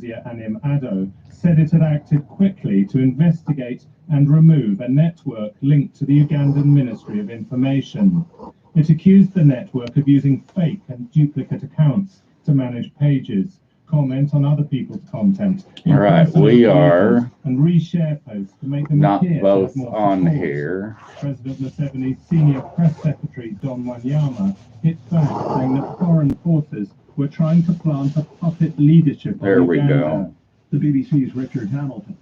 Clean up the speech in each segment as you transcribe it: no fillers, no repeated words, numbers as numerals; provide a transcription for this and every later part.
Anim Addo said it had acted quickly to investigate and remove a network linked to the Ugandan Ministry of Information. It accused the network of using fake and duplicate accounts to manage pages, comment on other people's content. All right, we are and reshare posts to make them not appear both to have more on support. here. President Museveni's senior press secretary, Don Wanyama, hit back, saying that foreign forces were trying to plant a puppet leadership There of we Uganda. go. The BBC's Richard Hamilton.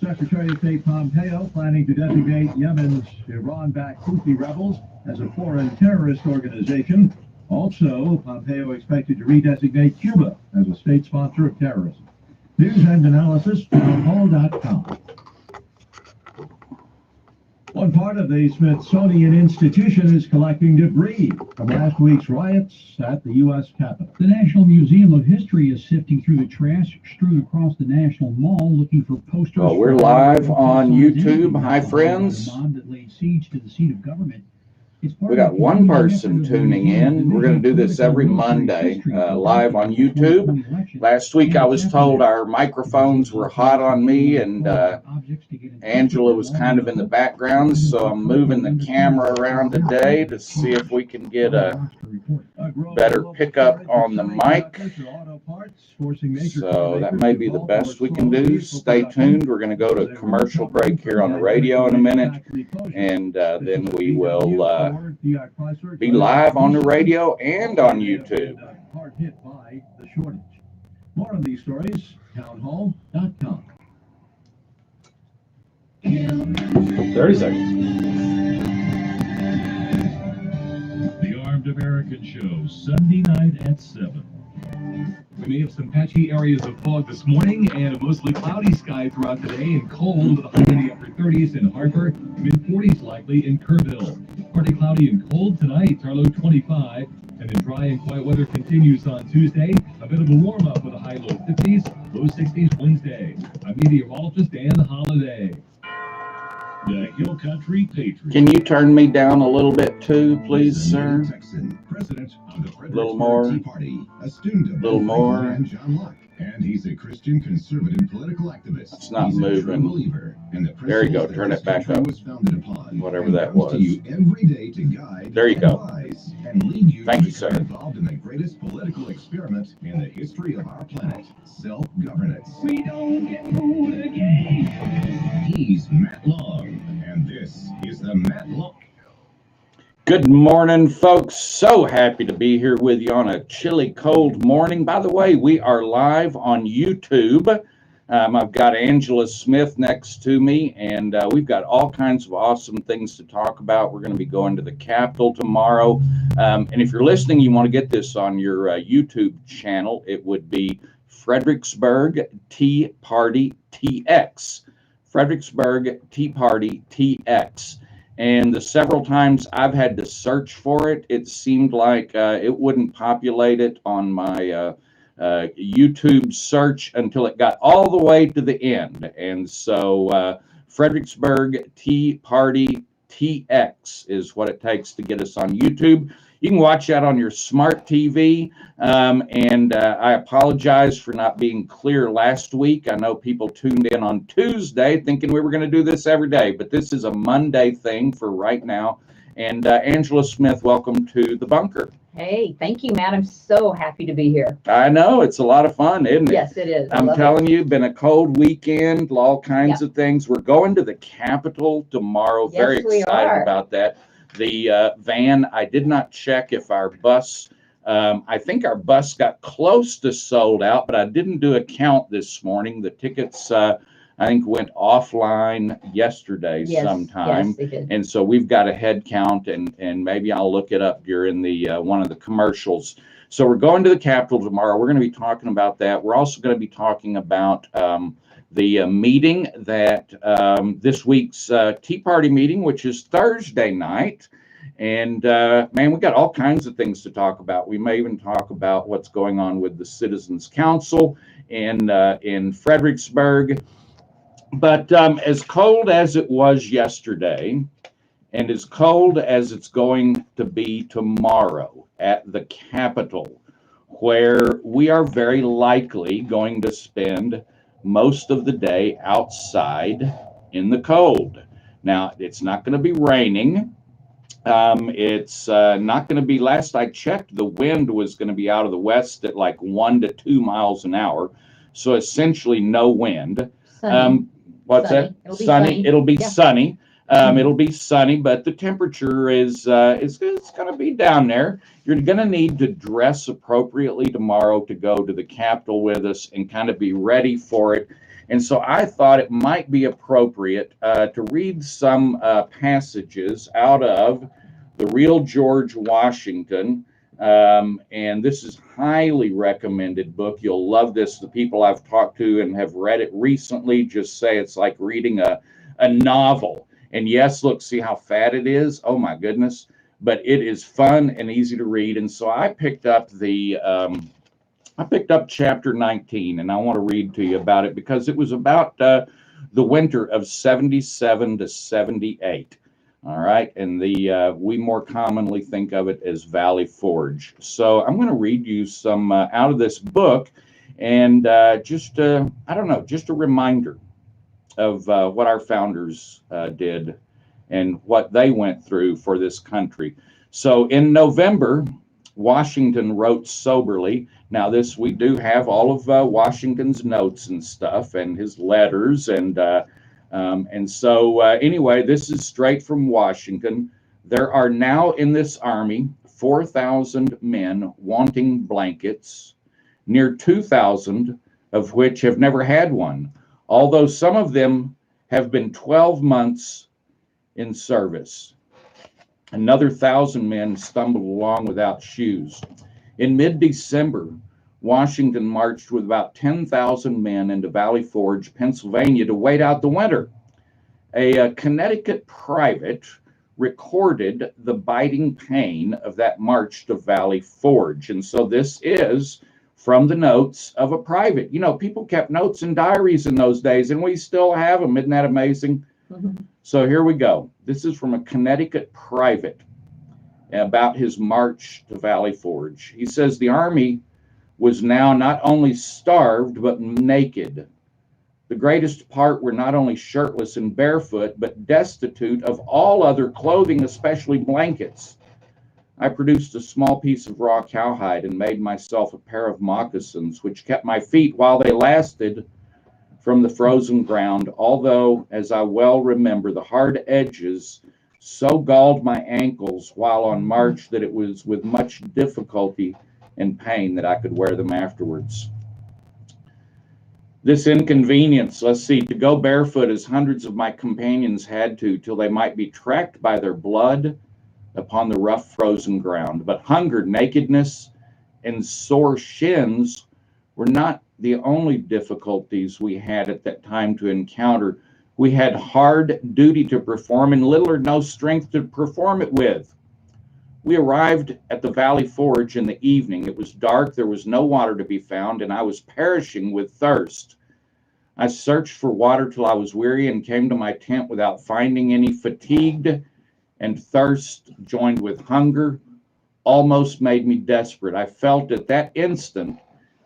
Secretary of State Pompeo planning to designate Yemen's Iran-backed Houthi rebels as a foreign terrorist organization. Also, Pompeo expected to redesignate Cuba as a state sponsor of terrorism. News and analysis, townhall.com. One part of the Smithsonian Institution is collecting debris from last week's riots at the U.S. Capitol. The National Museum of History is sifting through the trash strewn across the National Mall looking for posters. Well, we're live on YouTube. Hi, friends. The mob that laid siege to the seat of government. We got one person tuning in. We're going to do this every Monday, live on YouTube. Last week I was told our microphones were hot on me, and Angela was kind of in the background, so I'm moving the camera around today to see if we can get a better pickup on the mic. So that may be the best we can do. Stay tuned. We're going to go to a commercial break here on the radio in a minute, and then we will be live on the radio and on YouTube. Hard hit by the shortage. More on these stories, townhall.com. 30 seconds. The Armed American Show, Sunday night at 7. We may have some patchy areas of fog this morning and a mostly cloudy sky throughout the day and cold with a high in the upper 30s in Harper, mid-40s likely in Kerrville. Partly cloudy and cold tonight, our low 25, and then dry and quiet weather continues on Tuesday. A bit of a warm-up with a high low 50s, low 60s Wednesday. I'm meteorologist Dan Holiday. The Hill Country Patriots. Can you turn me down a little bit too, please, sir? A little more. A little more. And he's a Christian conservative political activist. It's not moving. There you go. Turn it back up. Whatever that was. There you go. Thank you, sir. Involved in the greatest political experiment in the history of our planet, self-governance. We don't get fooled again. He's Matt Long, and this is the Matt Long. Good morning, folks. So happy to be here with you on a chilly, cold morning. By the way, we are live on YouTube. I've got Angela Smith next to me, and we've got all kinds of awesome things to talk about. We're going to be going to the Capitol tomorrow. And if you're listening, you want to get this on your YouTube channel, it would be Fredericksburg Tea Party TX. Fredericksburg Tea Party TX. And the several times I've had to search for it, it seemed like it wouldn't populate it on my YouTube search until it got all the way to the end. And so Fredericksburg Tea Party TX is what it takes to get us on YouTube. You can watch that on your smart TV. And I apologize for not being clear last week. I know people tuned in on Tuesday thinking we were going to do this every day, but this is a Monday thing for right now. And Angela Smith, welcome to the bunker. Hey, thank you, Matt. I'm so happy to be here. I know. It's a lot of fun, isn't it? Yes, it is. I'm telling you, been a cold weekend, all kinds of things. We're going to the Capitol tomorrow. Yes, Very we excited are. about that. The van, I did not check if our bus, I think our bus got close to sold out, but I didn't do a count this morning. The tickets, I think, went offline yesterday sometime. Yes, they did. And so we've got a head count, and maybe I'll look it up during the one of the commercials. So we're going to the Capitol tomorrow. We're going to be talking about that. We're also going to be talking about the meeting that this week's Tea Party meeting, which is Thursday night. And man, we got all kinds of things to talk about. We may even talk about what's going on with the Citizens Council in Fredericksburg. But as cold as it was yesterday, and as cold as it's going to be tomorrow at the Capitol, where we are very likely going to spend most of the day outside in the cold. Now, it's not going to be raining. It's not going to be, last I checked, the wind was going to be out of the west at like 1 to 2 miles an hour. So essentially no wind. Sunny. What's Sunny. that? It'll be sunny. It'll be Yeah. sunny. It'll be sunny, but the temperature is it's going to be down there. You're going to need to dress appropriately tomorrow to go to the Capitol with us and kind of be ready for it. And so I thought it might be appropriate to read some passages out of The Real George Washington. And this is highly recommended book. You'll love this. The people I've talked to and have read it recently just say it's like reading a novel. And yes, look, see how fat it is. Oh my goodness. But it is fun and easy to read. And so I picked up chapter 19, and I want to read to you about it because it was about the winter of 77 to 78. All right. And we more commonly think of it as Valley Forge. So I'm going to read you some out of this book, and just a reminder of what our founders did and what they went through for this country. So in November, Washington wrote soberly. Now we do have all of Washington's notes and stuff and his letters. And so anyway, this is straight from Washington. There are now in this army 4,000 men wanting blankets, near 2,000 of which have never had one, although some of them have been 12 months in service. Another 1,000 men stumbled along without shoes. In mid-December, Washington marched with about 10,000 men into Valley Forge, Pennsylvania, to wait out the winter. A Connecticut private recorded the biting pain of that march to Valley Forge. And so this is from the notes of a private. You know, people kept notes and diaries in those days, and we still have them. Isn't that amazing? Mm-hmm. So here we go. This is from a Connecticut private about his march to Valley Forge. He says the army was now not only starved, but naked. The greatest part were not only shirtless and barefoot, but destitute of all other clothing, especially blankets. I produced a small piece of raw cowhide and made myself a pair of moccasins, which kept my feet while they lasted from the frozen ground, although, as I well remember, the hard edges so galled my ankles while on march that it was with much difficulty and pain that I could wear them afterwards. This inconvenience, let's see, to go barefoot as hundreds of my companions had to, till they might be tracked by their blood upon the rough frozen ground. But hunger, nakedness, and sore shins were not the only difficulties we had at that time to encounter. We had hard duty to perform and little or no strength to perform it with. We arrived at the Valley Forge in the evening. It was dark, there was no water to be found, and I was perishing with thirst. I searched for water till I was weary and came to my tent without finding any. Fatigued and thirst joined with hunger almost made me desperate. I felt at that instant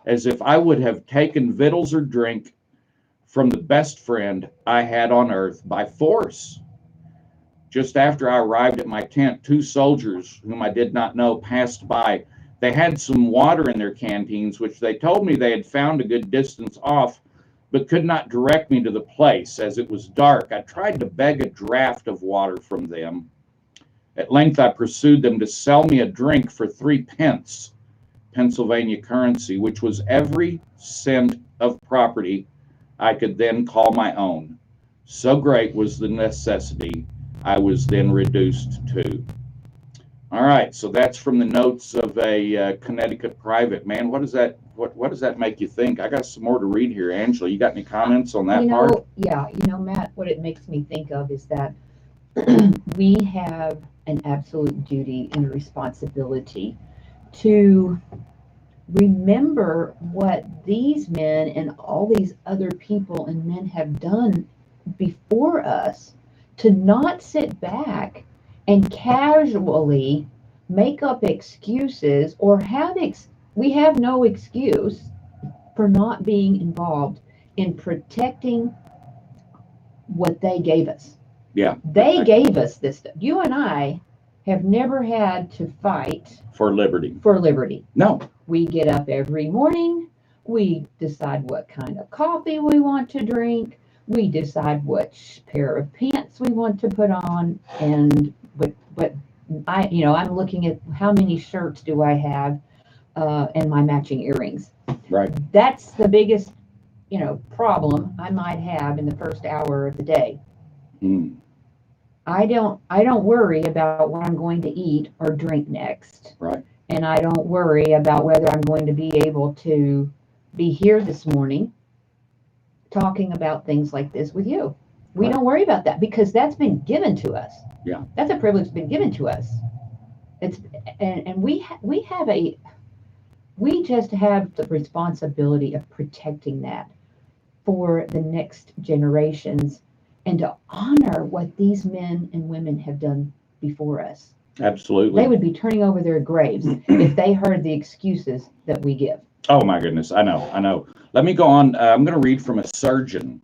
as if I would have taken victuals or drink from the best friend I had on earth by force. Just after I arrived at my tent, 2 soldiers whom I did not know passed by. They had some water in their canteens, which they told me they had found a good distance off, but could not direct me to the place, as it was dark. I tried to beg a draught of water from them. At length I pursued them to sell me a drink for 3 pence, Pennsylvania currency, which was every cent of property I could then call my own. So great was the necessity I was then reduced to. All right, so that's from the notes of a Connecticut private. Man, what does that make you think? I got some more to read here. Angela, you got any comments on that part? Yeah, Matt, what it makes me think of is that we have an absolute duty and a responsibility to remember what these men and all these other people and men have done before us, to not sit back and casually make up excuses or have we have no excuse for not being involved in protecting what they gave us. Yeah. They gave us this stuff. You and I have never had to fight For liberty. for liberty. No. We get up every morning. We decide what kind of coffee we want to drink. We decide which pair of pants we want to put on. And I'm looking at how many shirts do I have and my matching earrings. Right. That's the biggest, problem I might have in the first hour of the day. Mm. I don't worry about what I'm going to eat or drink next. Right. And I don't worry about whether I'm going to be able to be here this morning talking about things like this with you. We Right. don't worry about that because that's been given to us. Yeah. That's a privilege that's been given to us. We just have the responsibility of protecting that for the next generations and to honor what these men and women have done before us. Absolutely. They would be turning over their graves if they heard the excuses that we give. Oh my goodness, I know. Let me go on. I'm going to read from a surgeon.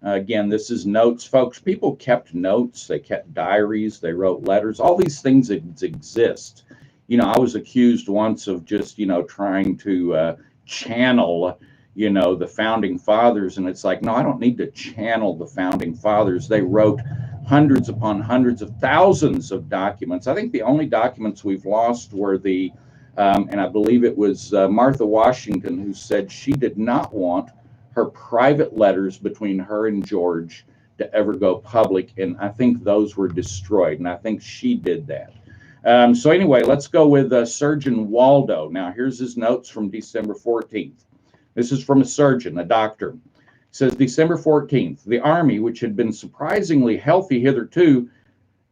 Again, this is notes, folks. People kept notes. They kept diaries. They wrote letters. All these things exist. I was accused once of just, trying to channel, the founding fathers. And it's like, no, I don't need to channel the founding fathers. They wrote hundreds upon hundreds of thousands of documents. I think the only documents we've lost were and I believe it was Martha Washington who said she did not want her private letters between her and George to ever go public. And I think those were destroyed. And I think she did that. So anyway, let's go with Surgeon Waldo. Now, here's his notes from December 14th. This is from a surgeon, a doctor. It says, December 14th, the Army, which had been surprisingly healthy hitherto,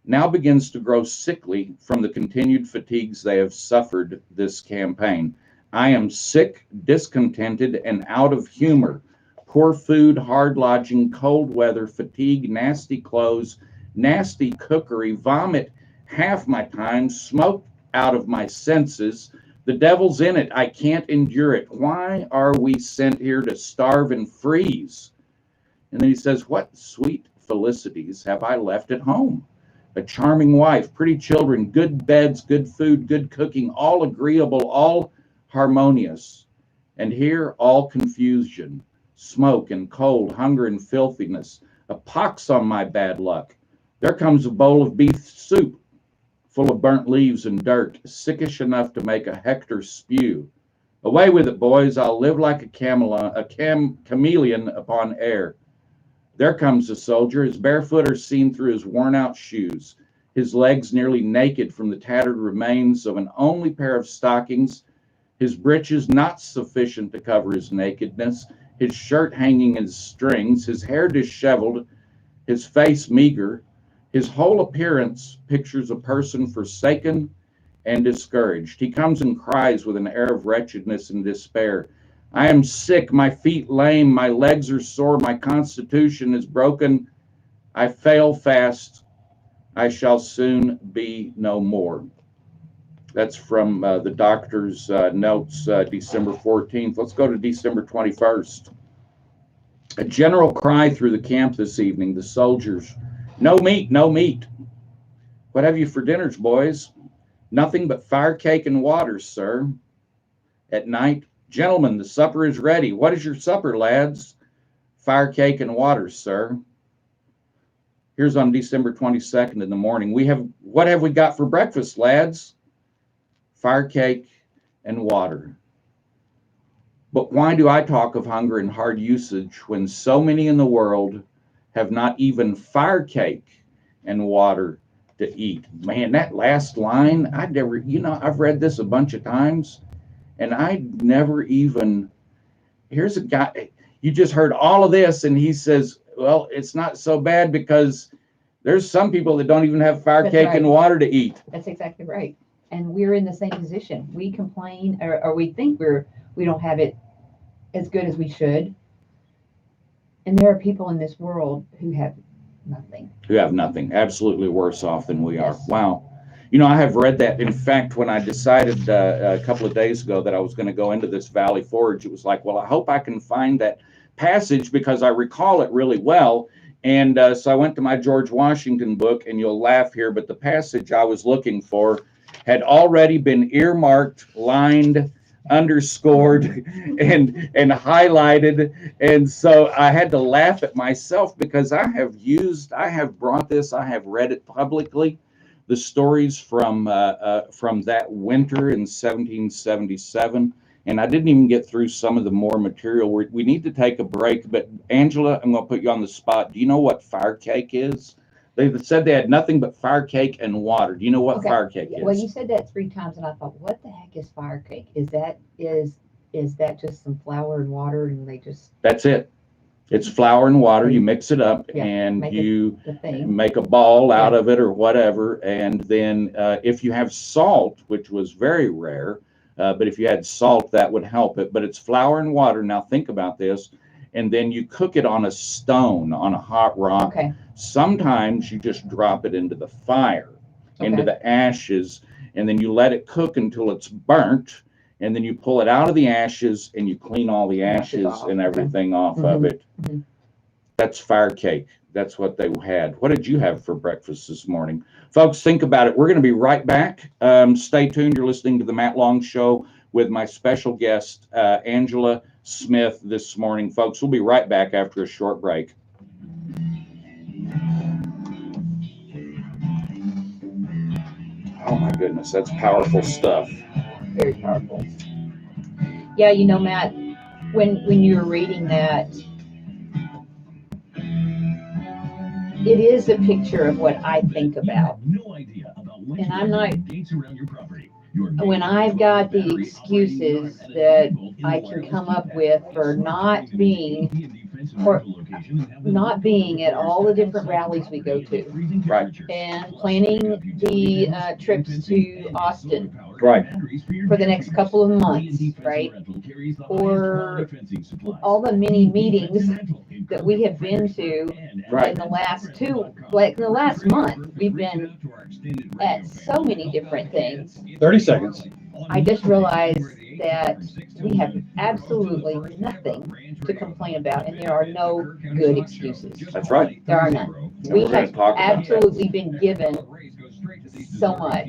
now begins to grow sickly from the continued fatigues they have suffered this campaign. I am sick, discontented, and out of humor. Poor food, hard lodging, cold weather, fatigue, nasty clothes, nasty cookery, vomit half my time, smoke out of my senses. The devil's in it. I can't endure it. Why are we sent here to starve and freeze? And then he says, what sweet felicities have I left at home? A charming wife, pretty children, good beds, good food, good cooking, all agreeable, all harmonious. And here, all confusion, smoke and cold, hunger and filthiness, a pox on my bad luck. There comes a bowl of beef soup full of burnt leaves and dirt, sickish enough to make a Hector spew. Away with it, boys. I'll live like a chameleon upon air. There comes the soldier, his barefoot are seen through his worn-out shoes, his legs nearly naked from the tattered remains of an only pair of stockings, his breeches not sufficient to cover his nakedness, his shirt hanging in strings, his hair disheveled, his face meager. His whole appearance pictures a person forsaken and discouraged. He comes and cries with an air of wretchedness and despair. I am sick, my feet lame, my legs are sore, my constitution is broken. I fail fast. I shall soon be no more. That's from the doctor's notes, December 14th. Let's go to December 21st. A general cry through the camp this evening. The soldiers, no meat, no meat. What have you for dinners, boys? Nothing but fire cake and water, sir. At night, gentlemen, the supper is ready. What is your supper, lads? Fire cake and water, sir. Here's on December 22nd in the morning. What have we got for breakfast, lads? Fire cake and water. But why do I talk of hunger and hard usage when so many in the world have not even fire cake and water to eat? Man, that last line, I've read this a bunch of times, and I never even, here's a guy, you just heard all of this, and he says, well, it's not so bad because there's some people that don't even have fire That's cake right. and water to eat. That's exactly right. And we're in the same position. We complain or we think we don't have it as good as we should. And there are people in this world who have nothing. Who have nothing, absolutely worse off than we are. Yes. Wow. You know, I have read that. In fact, when I decided a couple of days ago that I was going to go into this Valley Forge, it was like, well, I hope I can find that passage because I recall it really well. And so I went to my George Washington book, and you'll laugh here, but the passage I was looking for had already been earmarked, lined, underscored, and highlighted. And so I had to laugh at myself because I have brought this, I have read it publicly, the stories from that winter in 1777. And I didn't even get through some of the more material. We need to take a break. But Angela, I'm going to put you on the spot. Do you know what fire cake is? They said they had nothing but fire cake and water. Do you know what fire cake is? Well, you said that 3 times, and I thought, what the heck is fire cake? Is that just some flour and water, and they just? That's it. It's flour and water. You mix it up, and you make a ball out of it or whatever. And then if you have salt, which was very rare, but if you had salt, that would help it. But it's flour and water. Now think about this. And then you cook it on a stone, on a hot rock. Okay. Sometimes you just drop it into the fire, into the ashes, and then you let it cook until it's burnt. And then you pull it out of the ashes and you clean all the ashes and everything off of it. Mm-hmm. That's fire cake. That's what they had. What did you have for breakfast this morning? Folks, think about it. We're going to be right back. Stay tuned. You're listening to the Matt Long Show with my special guest, Angela Smith, this morning. Folks, we'll be right back after a short break. Oh my goodness, that's powerful stuff. Very powerful. Yeah, you know, Matt, when you were reading that, it is a picture of what I think about. And I'm not, when I've got the excuses that I can come up with for not being at all the different rallies we go to. Right. And planning the trips to Austin. Right. For the next couple of months, right? Or all the many meetings that we have been to in the last month. We've been at so many different things. 30 seconds. I just realized that we have absolutely nothing to complain about, and there are no good excuses. That's right. There are none. We have absolutely been given so much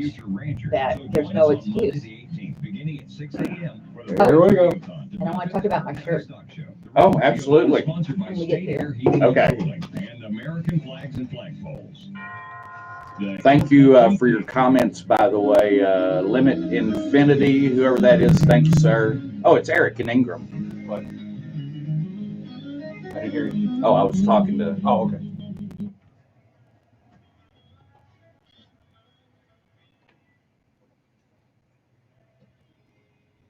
that there's no excuse. Here we go. And I want to talk about my shirt. Oh, absolutely. When we get there. Okay. Thank you for your comments, by the way. Limit Infinity, whoever that is, thank you, sir. Oh, it's Eric in Ingram. What? I didn't hear you. Oh, I was talking to. Oh, okay.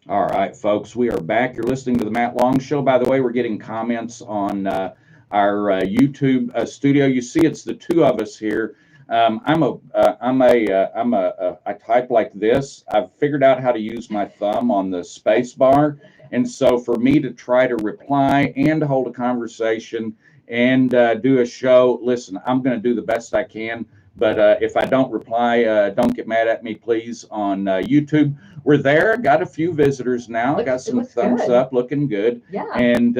All right, folks, we are back. You're listening to the Matt Long Show. By the way, we're getting comments on our YouTube studio. You see, it's the two of us here. I type like this. I've figured out how to use my thumb on the space bar. And so for me to try to reply and hold a conversation and do a show, listen, I'm going to do the best I can. But if I don't reply, don't get mad at me, please, on YouTube. We're there. Got a few visitors now. Got some thumbs up, looking good. Yeah. And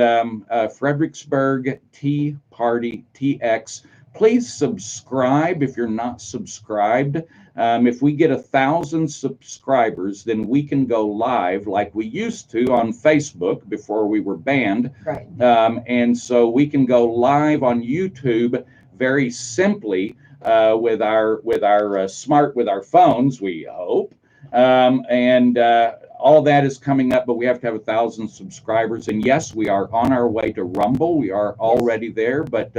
Fredericksburg Tea Party TX. Please subscribe if you're not subscribed. If we get 1,000 subscribers, then we can go live like we used to on Facebook before we were banned. Right. And so we can go live on YouTube very simply with our phones, we hope. And all that is coming up, but we have to have 1,000 subscribers. And yes, we are on our way to Rumble. We are already there, but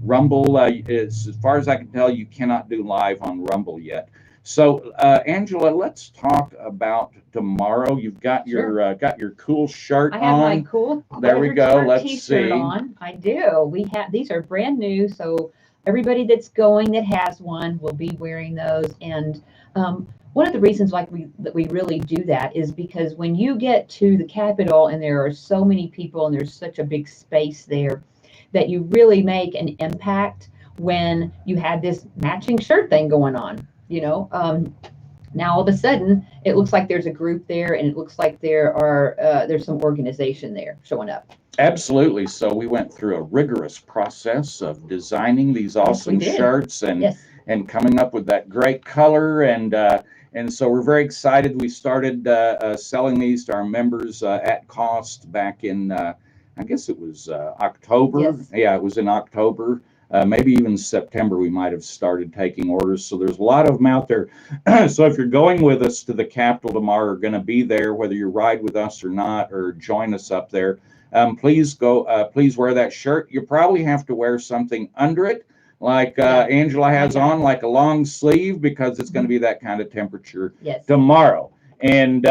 Rumble, as far as I can tell, you cannot do live on Rumble yet. So, Angela, let's talk about tomorrow. You've got your cool shirt on. I have my cool. There we go. Let's T-shirt see. On. I do. We have these are brand new, so everybody that's going that has one will be wearing those. And one of the reasons that we really do that is because when you get to the Capitol and there are so many people and there's such a big space there, that you really make an impact when you have this matching shirt thing going on. You know, Now all of a sudden, it looks like there's a group there, and it looks like there's some organization there showing up. Absolutely. So we went through a rigorous process of designing these awesome did. shirts and Yes. and coming up with that great color, and so we're very excited. We started selling these to our members at cost back in I guess it was October. Yes. Yeah, it was in October. Maybe even September, we might have started taking orders. So there's a lot of them out there. So if you're going with us to the Capitol tomorrow, or going to be there, whether you ride with us or not, or join us up there, please go. Please wear that shirt. You probably have to wear something under it, like Angela has on, like a long sleeve, because it's going to be that kind of temperature Yes. tomorrow. And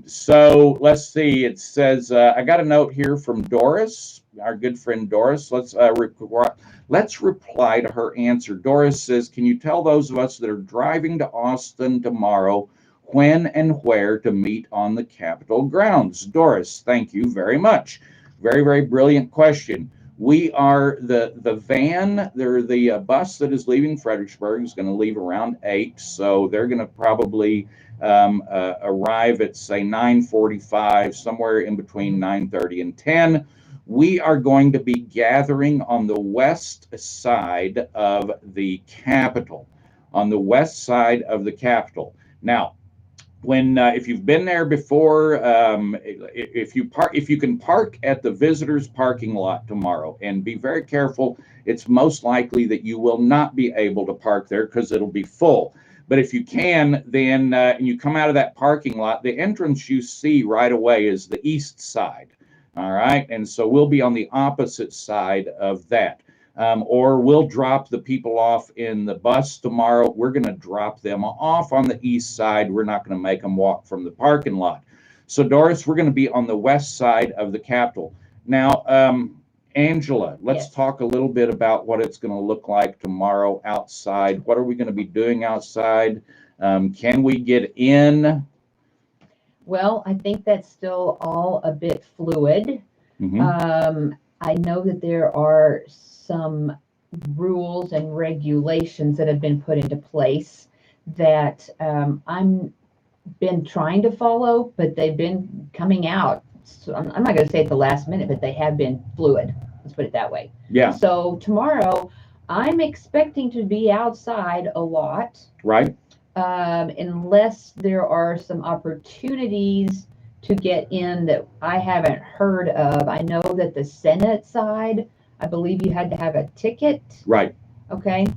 so let's see. It says I got a note here from Doris, our good friend Doris. Let's reply to her answer. Doris says, "Can you tell those of us that are driving to Austin tomorrow when and where to meet on the Capitol grounds?" Doris, thank you very much. Very, very brilliant question. We are the van, the bus that is leaving Fredericksburg is going to leave around 8, so they're going to probably arrive at, say, 9:45, somewhere in between 9:30 and 10. We are going to be gathering on the west side of the Capitol, on the west side of the Capitol. Now, when if you've been there before, if you can park at the visitors parking lot tomorrow, and be very careful. It's most likely that you will not be able to park there because it'll be full. But if you can, then and you come out of that parking lot, the entrance you see right away is the east side. All right, and so we'll be on the opposite side of that. Or we'll drop the people off in the bus tomorrow. We're going to drop them off on the east side. We're not going to make them walk from the parking lot. So, Doris, we're going to be on the west side of the Capitol. Now, Angela, let's Yes. talk a little bit about what it's going to look like tomorrow outside. What are we going to be doing outside? Can we get in? Well, I think that's still all a bit fluid. Mhm. I know that there are some rules and regulations that have been put into place that I'm been trying to follow, but they've been coming out. So I'm not going to say at the last minute, but they have been fluid. Let's put it that way. Yeah, So tomorrow, I'm expecting to be outside a lot. right. Unless there are some opportunities to get in that I haven't heard of. I know that the Senate side, I believe you had to have a ticket. Right. Okay.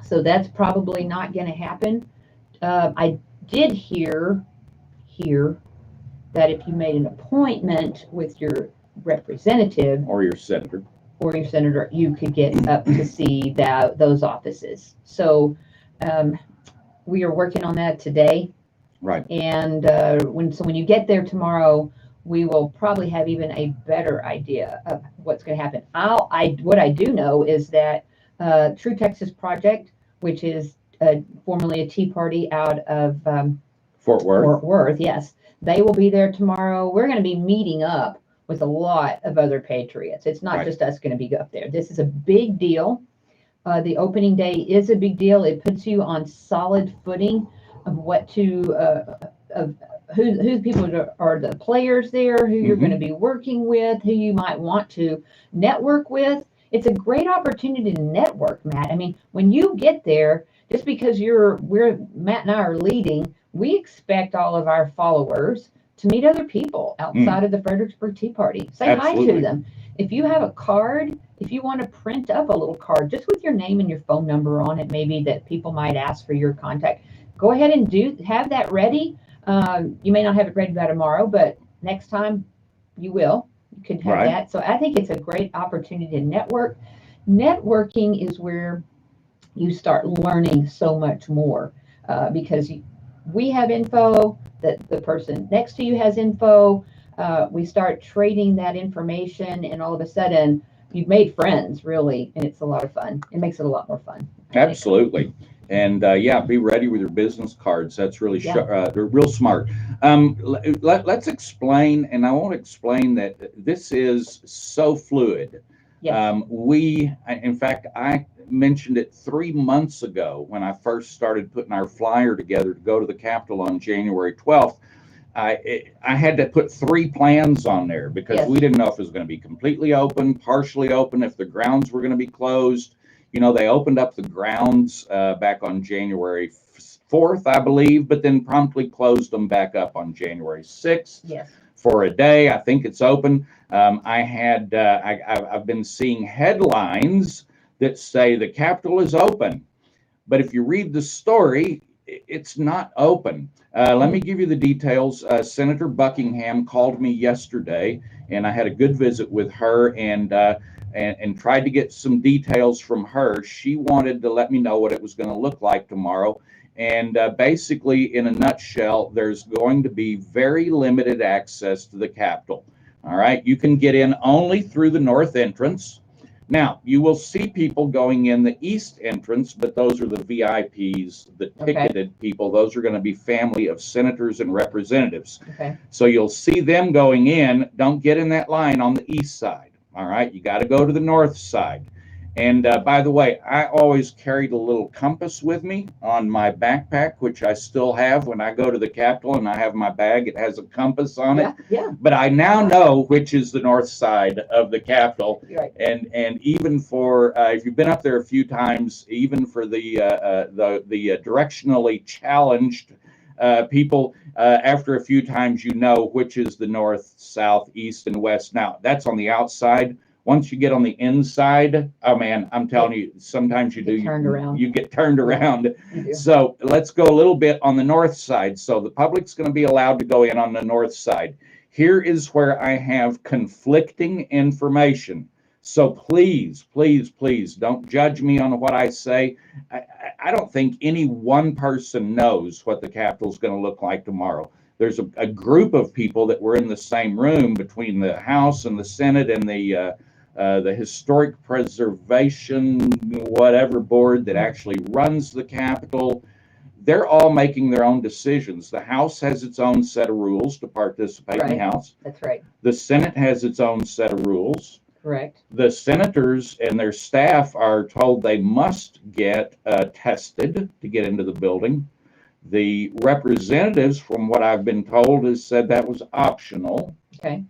So that's probably not going to happen. I did hear that if you made an appointment with your representative Or your senator. or your senator, you could get up to see those offices. So we are working on that today. Right. And when you get there tomorrow, we will probably have even a better idea of what's going to happen. What I do know is that True Texas Project, which is formerly a Tea Party out of Fort Worth. Fort Worth, yes, they will be there tomorrow. We're going to be meeting up with a lot of other patriots. It's not Right. just us going to be up there. This is a big deal. The opening day is a big deal. It puts you on solid footing of what to of who the people are the players there, who you're going to be working with, who you might want to network with. It's a great opportunity to network, Matt. I mean, when you get there, just because Matt and I are leading, we expect all of our followers to meet other people outside of the Fredericksburg Tea Party. Say hi Absolutely. to them. If you have a card, if you want to print up a little card just with your name and your phone number on it, maybe that people might ask for your contact, go ahead and have that ready. You may not have it ready by tomorrow, but next time you will. You could have Right. that. So I think it's a great opportunity to network. Networking is where you start learning so much more because we have info, that the person next to you has info. We start trading that information, and all of a sudden you've made friends, really, and it's a lot of fun. It makes it a lot more fun. I think. Absolutely. And be ready with your business cards. That's really they're real smart. Let's explain, and I want to explain that this is so fluid. Yes. In fact, I mentioned it 3 months ago when I first started putting our flyer together to go to the Capitol on January 12th. I had to put 3 plans on there because Yes. we didn't know if it was going to be completely open, partially open, if the grounds were going to be closed. You know, they opened up the grounds back on January 4th, I believe, but then promptly closed them back up on January 6th. Yes. For a day. I think it's open. I've been seeing headlines that say the Capitol is open, but if you read the story, it's not open. Let me give you the details. Senator Buckingham called me yesterday, and I had a good visit with her and tried to get some details from her. She wanted to let me know what it was going to look like tomorrow. And basically, in a nutshell, there's going to be very limited access to the Capitol. All right, you can get in only through the north entrance. Now, you will see people going in the east entrance, but those are the VIPs, the ticketed people. Those are going to be family of senators and representatives. Okay. So you'll see them going in. Don't get in that line on the east side. All right, you got to go to the north side. And by the way, I always carried a little compass with me on my backpack, which I still have when I go to the Capitol and I have my bag. It has a compass on it. Yeah. But I now know which is the north side of the Capitol. Right. And even for if you've been up there a few times, even for the directionally challenged people, after a few times, you know which is the north, south, east, and west. Now that's on the outside. Once you get on the inside, oh man, I'm telling you, sometimes you Get turned around. You get turned around. You do. So let's go a little bit on the north side. So the public's going to be allowed to go in on the north side. Here is where I have conflicting information. So please, please, please don't judge me on what I say. I don't think any one person knows what the Capitol's going to look like tomorrow. There's a group of people that were in the same room between the House and the Senate and the Historic Preservation, whatever board that actually runs the Capitol. They're all making their own decisions. The House has its own set of rules to participate in the House. That's right. The Senate has its own set of rules. Correct. The senators and their staff are told they must get tested to get into the building. The representatives, from what I've been told, has said that was optional. Okay.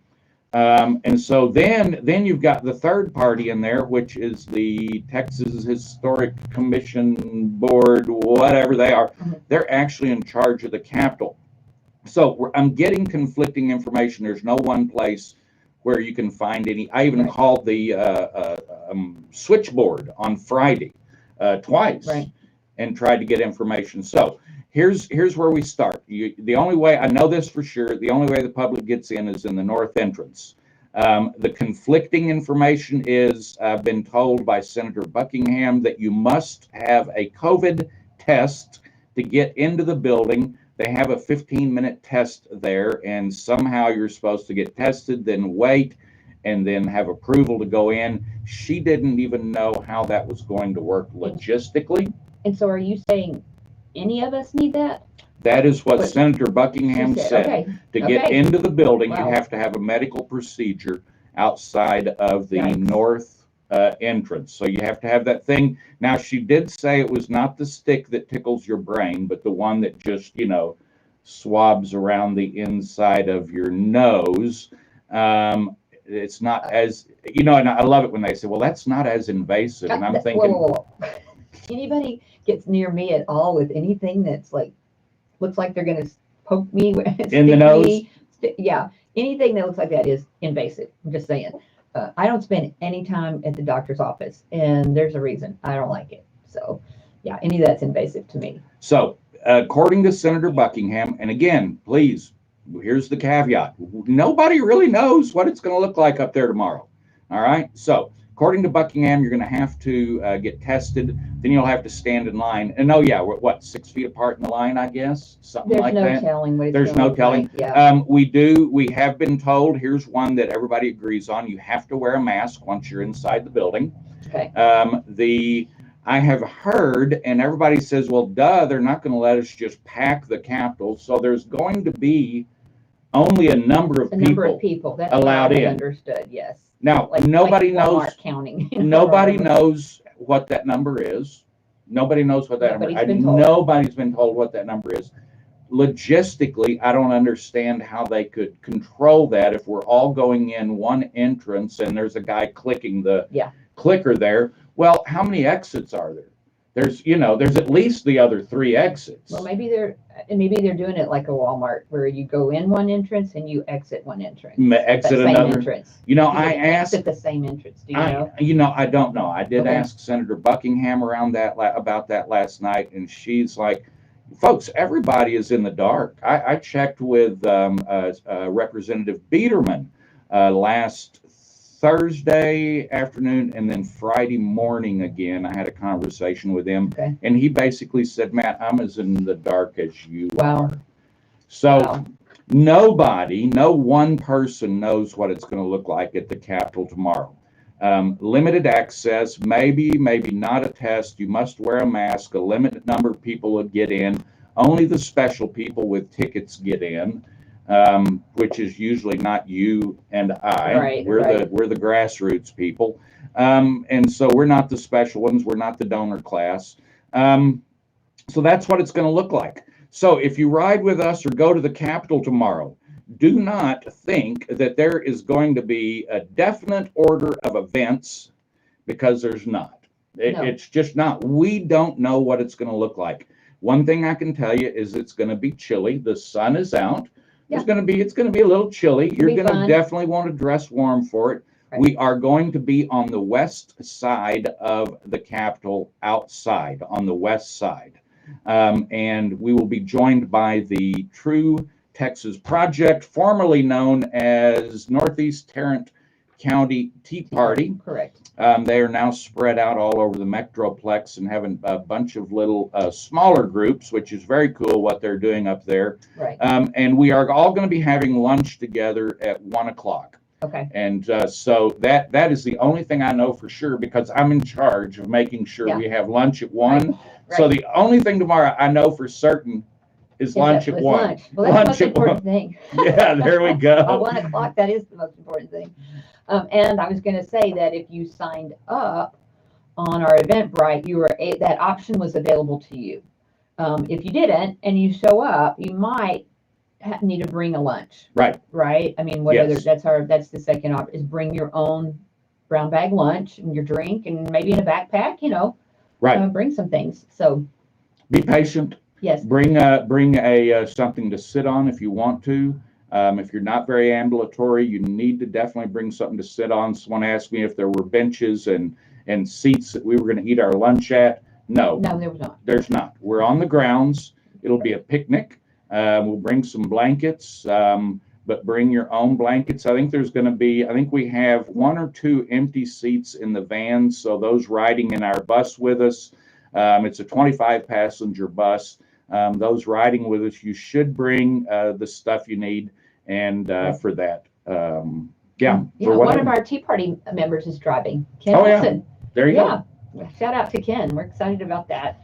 And so then you've got the third party in there, which is the Texas Historic Commission Board, whatever they are. Mm-hmm. They're actually in charge of the Capitol. So I'm getting conflicting information. There's no one place where you can find any. I even called the switchboard on Friday twice and tried to get information. So here's where we start. The only way, I know this for sure, the only way the public gets in is in the north entrance. The conflicting information is, I've been told by Senator Buckingham that you must have a COVID test to get into the building. They have a 15-minute test there, and somehow you're supposed to get tested, then wait, and then have approval to go in. She didn't even know how that was going to work logistically. And so are you saying any of us need that? That is what Senator Buckingham said. Okay. To get into the building, Wow. you have to have a medical procedure outside of the Yikes. north entrance. So you have to have that thing. Now, she did say it was not the stick that tickles your brain, but the one that just, swabs around the inside of your nose. It's not as, and I love it when they say, well, that's not as invasive. And I'm thinking, whoa. Anybody gets near me at all with anything that's looks like they're going to poke me in the nose? Yeah, anything that looks like that is invasive. I'm just saying. I don't spend any time at the doctor's office, and there's a reason. I don't like it. So, yeah, any of that's invasive to me. So, according to Senator Buckingham, and again, please, here's the caveat. Nobody really knows what it's going to look like up there tomorrow. All right? So, according to Buckingham, you're going to have to get tested. Then you'll have to stand in line. And we're what, 6 feet apart in the line, I guess? Something There's like no that. telling what it's There's gonna no look telling. like. Yeah. We have been told, here's one that everybody agrees on. You have to wear a mask once you're inside the building. Okay. I have heard, and everybody says, well, duh, they're not going to let us just pack the Capitol. So there's going to be only a number of people That's allowed what I in. understood. Yes. Now, like nobody knows. Walmart counting. Nobody knows what that number is. Nobody knows what that number. Nobody's been told. Nobody's been told what that number is. Logistically, I don't understand how they could control that if we're all going in one entrance and there's a guy clicking the clicker there. Well, how many exits are there? There's at least the other 3 exits. Well, maybe they're doing it like a Walmart where you go in one entrance and you exit one entrance. Exit That same another. entrance. I asked. Exit the same entrance. Do you know? I don't know. I did Okay. ask Senator Buckingham about that last night, and she's like, "Folks, everybody is in the dark." I checked with Representative Biederman last Thursday afternoon, and then Friday morning again. I had a conversation with him, Okay. and he basically said, "Matt, I'm as in the dark as you Wow. are." So. Wow. No one person knows what it's going to look like at the Capitol tomorrow. Limited access, maybe not a test. You must wear a mask. A limited number of people would get in. Only the special people with tickets get in, which is usually not you and I. Right, we're the grassroots people, and so we're not the special ones. We're not the donor class. So that's what it's going to look like. So if you ride with us or go to the Capitol tomorrow, do not think that there is going to be a definite order of events, because there's not. No. It's just not. We don't know what it's going to look like. One thing I can tell you is it's going to be chilly. The sun is out. Yeah. It's going to be a little chilly. You're be going to fun. definitely want to dress warm for it. Right. We are going to be on the west side of the Capitol, outside on the west side. And we will be joined by the True Texas Project, formerly known as Northeast Tarrant County Tea Party. Correct. They are now spread out all over the Metroplex and having a bunch of little smaller groups, which is very cool what they're doing up there. Right. And we are all going to be having lunch together at 1 o'clock. Okay. And so that is the only thing I know for sure, because I'm in charge of making sure we have lunch at 1. Right. So the only thing tomorrow I know for certain is lunch at 1. Lunch. Well, that's the most Lunch at important thing. Yeah, there we go. At 1 o'clock, that is the most important thing. And I was going to say that if you signed up on our Eventbrite, that option was available to you. If you didn't and you show up, you might need to bring a lunch. Right. Right. I mean, Yes. that's the second option, is bring your own brown bag lunch and your drink, and maybe in a backpack, Right. bring some things. So Be patient. yes. Bring a something to sit on if you want to. If you're not very ambulatory, you need to definitely bring something to sit on. Someone asked me if there were benches and seats that we were going to eat our lunch at. No, No, there was not. there's not. We're on the grounds. It'll be a picnic. We'll bring some blankets, but bring your own blankets. I think we have 1 or 2 empty seats in the vans. So those riding in our bus with us, it's a 25 passenger bus. Those riding with us, you should bring the stuff you need. And for that, Yeah, for one of our Tea Party members is driving. Ken Oh, yeah. Wilson. there you go. Shout out to Ken. We're excited about that.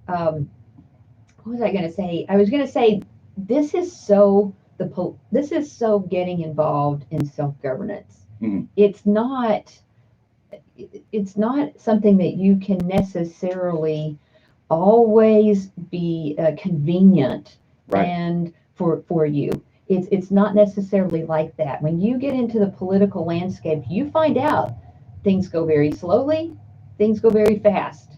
What was I going to say? I was going to say this is so getting involved in self-governance. Mhm. It's not something that you can necessarily always be convenient Right. and for you. It's not necessarily like that. When you get into the political landscape, you find out things go very slowly, things go very fast,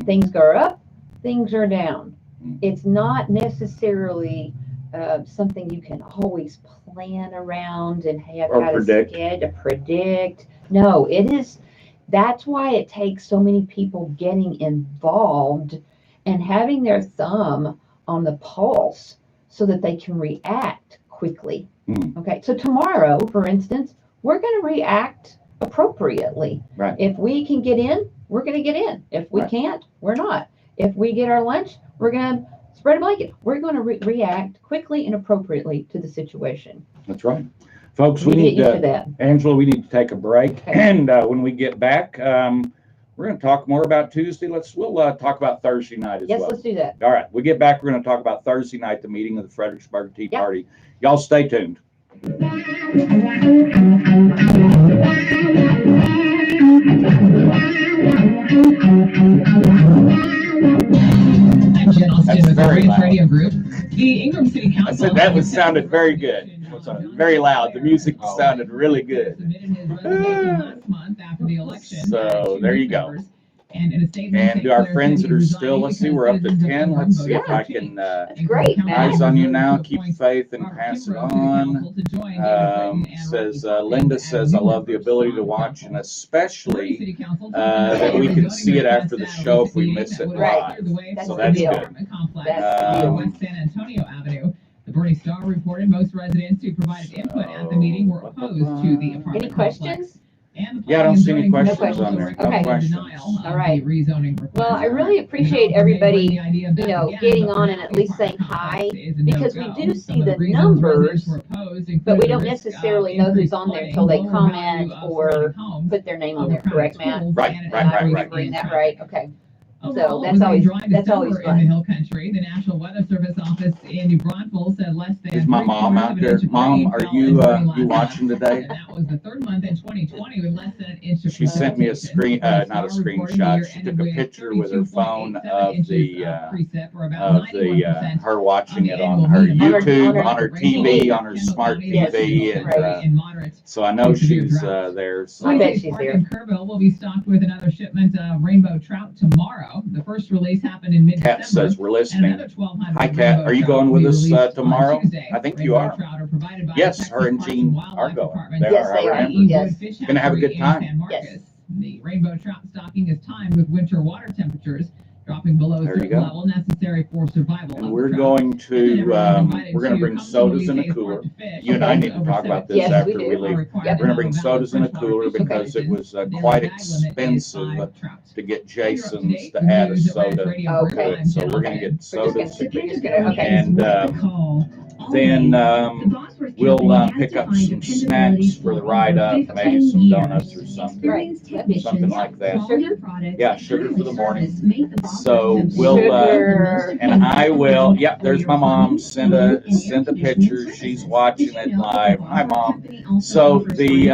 things go up, things are down. It's not necessarily something you can always plan around and have Or got predict. to predict. No, it is. That's why it takes so many people getting involved and having their thumb on the pulse so that they can react quickly. Okay, so tomorrow, for instance, we're going to react appropriately. Right. If we can get in, we're going to get in. If we Right. can't, we're not. If we get our lunch, we're going to spread a blanket. We're going to react quickly and appropriately to the situation. That's right. Folks, We we need get used to that. Angela, we need to take a break. Okay. And when we get back, we're going to talk more about Tuesday. We'll talk about Thursday night as Yes, well. let's do that. All right. We get back, we're going to talk about Thursday night, the meeting of the Fredericksburg Tea Yep. Party. Y'all stay tuned. I'm Jen Austin That's with the very Range loud. Radio Group. The Ingram City I Council. said that was sounded very good. It was very loud. The music sounded really good. Submitted his resignation last month after the election. So there you go. And in a statement, And to our friends that are still, let's see, we're up to 10. Let's see if I can, That's great, Matt. eyes on you now, keep faith and pass it on. Says, Linda says, I love the ability to watch and especially that we can see it after the show if we miss it Right. live. That's So the that's deal. good. That's the deal. West San Antonio Avenue. The Bernie Star reported most residents who provided input at the meeting were opposed to the apartment Any complex. questions? And the Yeah, I don't see any planning and questions zoning on there. council No Okay. questions. denial of All right. the rezoning request. Well, I really appreciate everybody, getting on and at least saying hi, because we do see the numbers, but we don't necessarily know who's on there until they comment or put their name on there, correct, Matt? Right. Am I remembering that right? Okay. Overall, that's it was a always- dry that's always December fun. in the Hill Country. The National Weather Service office in New Braunfels said less than. Is my mom out there? Mom, are you watching today? And that was the third month in 2020 with less than an inch of She sent me a precipitation. not a screenshot. She took a picture with her phone of the her watching it on her YouTube, on her TV, on her smart TV, and so I know she's there. So. I bet she's Park there. in Kerrville will be stocked with another shipment of rainbow trout tomorrow. The first release happened in mid-December. Kat says we're And listening. another 1,200 Hi, Kat. rainbow Are you trout going will with be us released on tomorrow? Tuesday. I think you Rainbow are. trout are provided by Yes, Texas her and Parks Jean Wildlife are going. Department. They Yes, are. they I are. remember. Yes. Wood Fish Gonna have a Hatchery good in time. San Marcos. Yes. The rainbow trout stocking is timed with winter water temperatures dropping below a There you certain go. level necessary for survival. And of we're the trout. going And to everyone invited we're gonna to bring come to sodas in a Louisiana's cooler. Park to fish. You and I need to Over talk about this Yes, after we we do. leave. Yep. We're gonna bring sodas in a cooler because it was quite expensive to get Jason's to add a soda to it. So we're gonna get sodas. And then we'll pick up some snacks for the ride up, maybe some donuts or something. Right. Something like that. Yeah, sugar for the morning. So we'll, Sugar. And I will, yep, there's my mom, send a picture, she's watching it live. Hi, Mom. So the,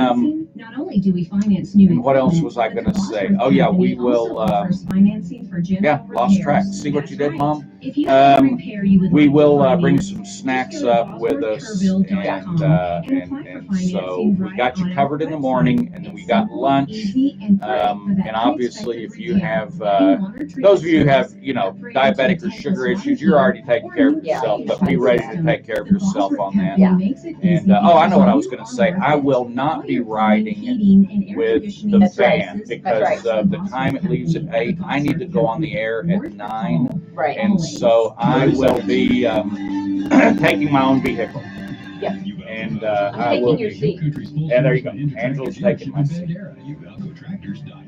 not only do we finance new and what else equipment, was I but gonna the say? Bosworth Oh, yeah, Company we will, also offers financing for general yeah, lost track. repairs. See what you That's did, right. Mom? If you have a Um, repair you would We like to will bring finance, some just snacks go to up with us, bosworthkerrville.com and apply for and financing so we right got you on our covered in the website. morning, and then we It's got simple, lunch. easy, and great for that And obviously, unexpected if you repair. have, Any water treatment those of you who have, service, you know, upgrade diabetic to or tankless sugar water issues, you're already taking or care of new yourself, Yeah, but be you ready should. to take care of The yourself Bosworth on that. Company Yeah. makes it And, easy oh, I know what I because was you gonna are say. worth I it. will not All be your plumbing, riding heating, and air with conditioning the That's right. van services because right. of the time it leaves at 8. I need to go on the air at 9, Right. and so I will be taking my own vehicle. Yeah. And I'm I will taking your be. seat. Yeah, there you go. Angela's taking my seat.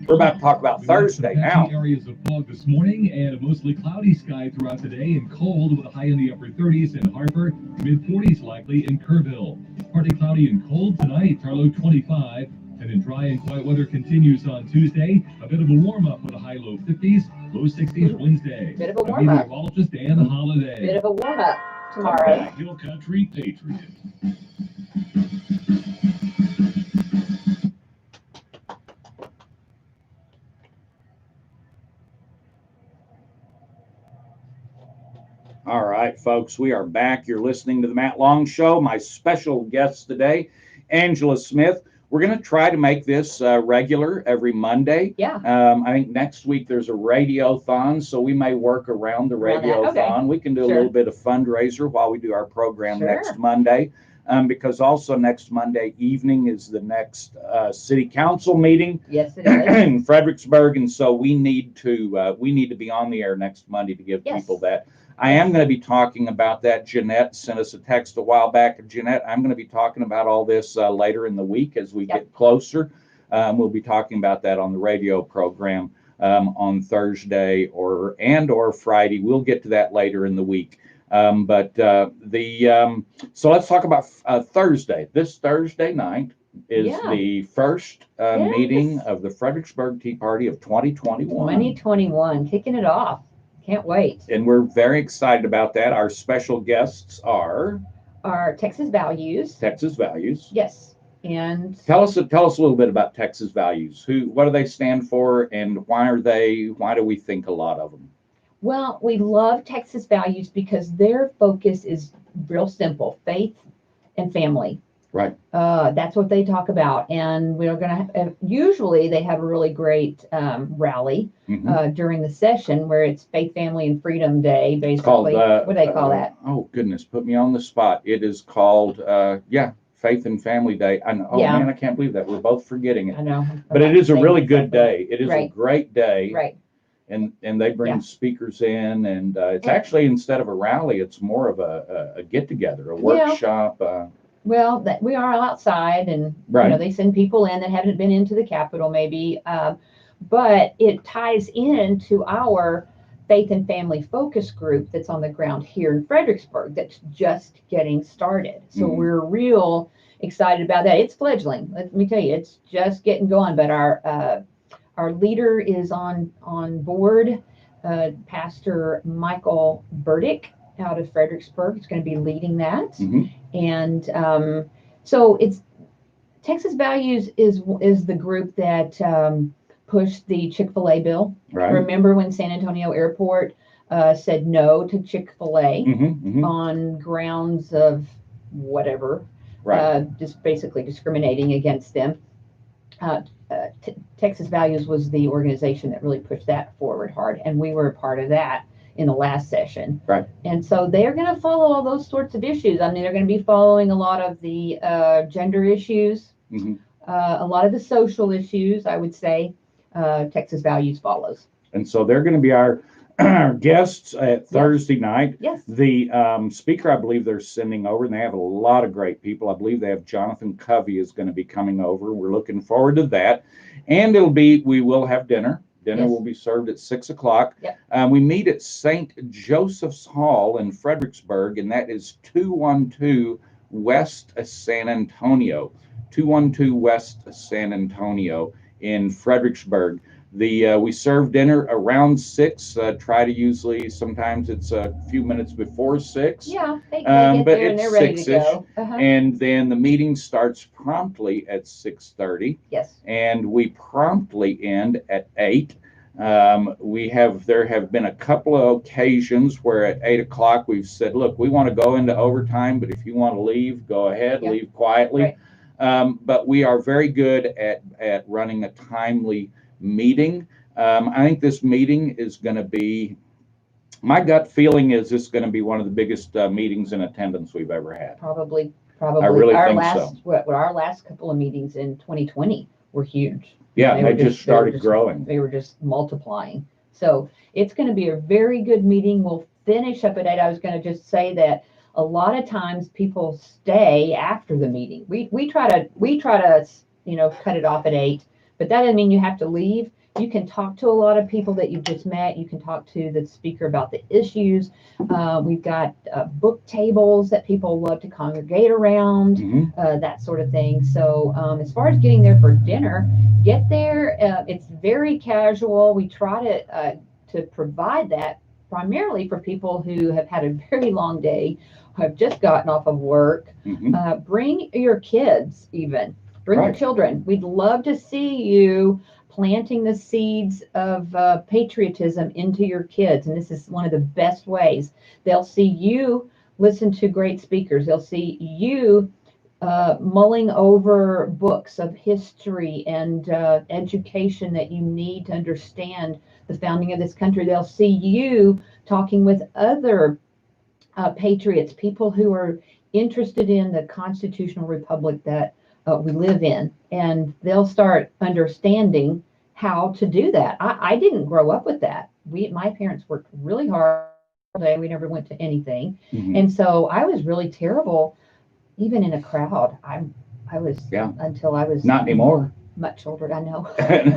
We're about to talk about Thursday now. Areas of fog this morning and a mostly cloudy sky throughout today and cold with a high in the upper 30s in Harper, mid-40s likely in Kerrville. Partly cloudy and cold tonight, Tarlow 25. And then dry and quiet weather continues on Tuesday. A bit of a warm-up with a high-low 50s, low 60s Wednesday. Bit of a I'm warm-up. meteorologist Dan Holiday. Bit of a warm-up tomorrow. Hill Country Patriot. All right, folks, we are back. You're listening to the Matt Long Show. My special guest today, Angela Smith. We're going to try to make this regular every Monday. Yeah. I think next week there's a radiothon, so we may work around the Around that, radiothon. okay. We can do a Sure. little bit of fundraiser while we do our program Sure. next Monday. Because also next Monday evening is the next city council meeting Yes, it is. in Fredericksburg, and so we need to be on the air next Monday to give Yes. people that. I am going to be talking about that. Jeanette sent us a text a while back. Jeanette, I'm going to be talking about all this later in the week as we get closer. We'll be talking about that on the radio program on Thursday or Friday. We'll get to that later in the week. So let's talk about Thursday. This Thursday night is the first meeting of the Fredericksburg Tea Party of 2021. 2021, kicking it off. Can't wait. And we're very excited about that. Our special guests are our Texas values. Texas Values. Yes. And Tell us a little bit about Texas Values. What do they stand for, and why do we think a lot of them? well, we love Texas values because their focus is real simple: faith and family. Right. That's what they talk about. And we're going to usually they have a really great rally during the session where it's Faith, Family, and Freedom Day, basically. It's called, what do they call that? Oh, goodness, put me on the spot. It is called, Faith and Family Day. Man, I can't believe that. We're both forgetting it. I know. But it is a really good day. It is a Right. great day. Right. And they bring speakers in, and it's actually, instead of a rally, it's more of a get-together, a workshop. Well, that we are outside, and they send people in that haven't been into the Capitol, maybe. But it ties into our Faith and Family Focus Group that's on the ground here in Fredericksburg. That's just getting started. So we're real excited about that. It's fledgling. Let me tell you, it's just getting going. But our leader is on board, Pastor Michael Burdick out of Fredericksburg. Is going to be leading that. And so it's Texas Values is the group that pushed the Chick-fil-A bill. Right. Remember when San Antonio Airport said no to Chick-fil-A on grounds of whatever, just basically discriminating against them. Texas Values was the organization that really pushed that forward hard, and we were a part of that in the last session. Right. And so they're going to follow all those sorts of issues. I mean, they're going to be following a lot of the gender issues, a lot of the social issues, I would say. Texas Values follows. And so they're going to be our guests at Thursday night. Yes. The speaker, I believe they're sending over, and they have a lot of great people. I believe they have Jonathan Covey is going to be coming over. We're looking forward to that. And we will have dinner. Dinner will be served at 6 o'clock. Yep. We meet at St. Joseph's Hall in Fredericksburg, and that is 212 West San Antonio. 212 West San Antonio in Fredericksburg. We serve dinner around 6. Try to usually, sometimes it's a few minutes before 6. Yeah, they get but there and it's they're ready to 6-ish. go. And then the meeting starts promptly at 6:30. Yes. And we promptly end at 8. There have been a couple of occasions where at 8 o'clock we've said, look, we want to go into overtime, but if you want to leave, go ahead, leave quietly. Right. But we are very good at running a timely meeting. I think this meeting is going to be, my gut feeling is this is going to be one of the biggest meetings in attendance we've ever had. Probably. I really think so. Our last couple of meetings in 2020 were huge. Yeah, they just started growing. They were just multiplying. So it's going to be a very good meeting. We'll finish up at 8. I was going to just say that a lot of times people stay after the meeting. We try to cut it off at 8, but that doesn't mean you have to leave. You can talk to a lot of people that you've just met. You can talk to the speaker about the issues. We've got book tables that people love to congregate around, that sort of thing. So as far as getting there for dinner, get there. It's very casual. We try to provide that primarily for people who have had a very long day, who have just gotten off of work. Bring your kids even. Bring your children. We'd love to see you planting the seeds of patriotism into your kids. And this is one of the best ways. They'll see you listen to great speakers. They'll see you mulling over books of history and education that you need to understand the founding of this country. They'll see you talking with other patriots, people who are interested in the constitutional republic that we live in, and they'll start understanding how to do that. I didn't grow up with that. My parents worked really hard. We never went to anything, and so I was really terrible, even in a crowd. I was until I was not anymore. Much older, I know.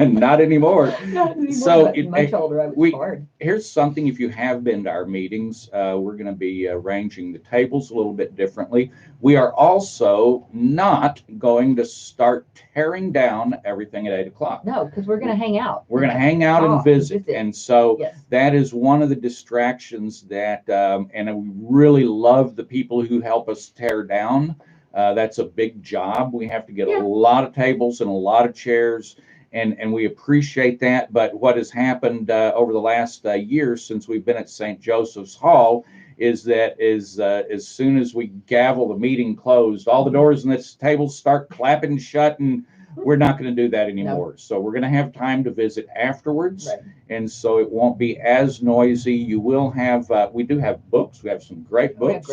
Not anymore. Not anymore, So but much older, I was hard. Here's something, if you have been to our meetings, we're going to be arranging the tables a little bit differently. We are also not going to start tearing down everything at 8 o'clock. No, because we're going to hang out. We're going to hang out and visit. And so Yes. that is one of the distractions that, and we really love the people who help us tear down. That's a big job. We have to get a lot of tables and a lot of chairs, and we appreciate that. But what has happened over the last year since we've been at St. Joseph's Hall is that as soon as we gavel the meeting closed, all the doors in this table start clapping shut, and we're not going to do that anymore. No. So we're going to have time to visit afterwards, and so it won't be as noisy. You will have, we do have books. We have some great books.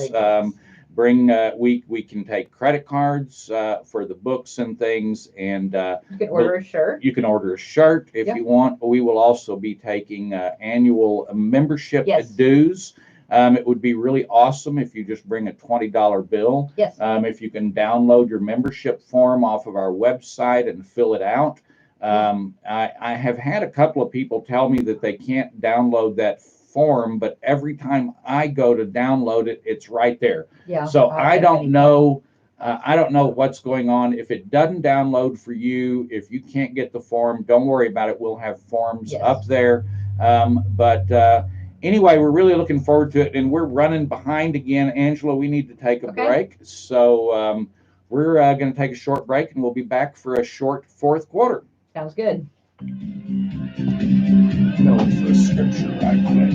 We can take credit cards for the books and things, and you can order a shirt. You can order a shirt if you want. We will also be taking annual membership dues. It would be really awesome if you just bring a $20 bill. Yes. If you can download your membership form off of our website and fill it out. I have had a couple of people tell me that they can't download that form, but every time I go to download it, it's right there. Yeah. So I don't know what's going on. If it doesn't download for you, if you can't get the form, don't worry about it. We'll have forms up there. Anyway, we're really looking forward to it, and we're running behind again. Angela, we need to take a break. So we're going to take a short break, and we'll be back for a short fourth quarter. Sounds good. Know the scripture right quick.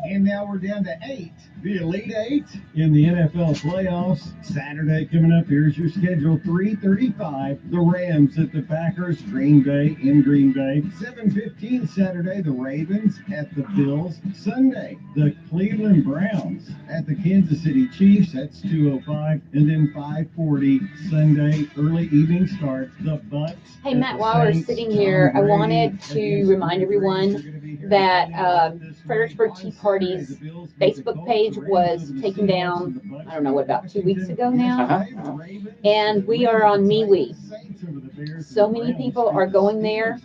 And now we're down to 8. The Elite 8 in the NFL playoffs. Saturday coming up. Here's your schedule. 3:35. The Rams at the Packers. Green Bay in Green Bay. 7:15 Saturday. The Ravens at the Bills. Sunday, the Cleveland Browns at the Kansas City Chiefs. That's 2:05. And then 5:40 Sunday, early evening start. The Bucks. Hey, Matt, while we're sitting here, I wanted to remind everyone that Fredericksburg Tea Party's Facebook page was taken down, I don't know, what, about 2 weeks ago now? And we are on MeWe. So many people are going there,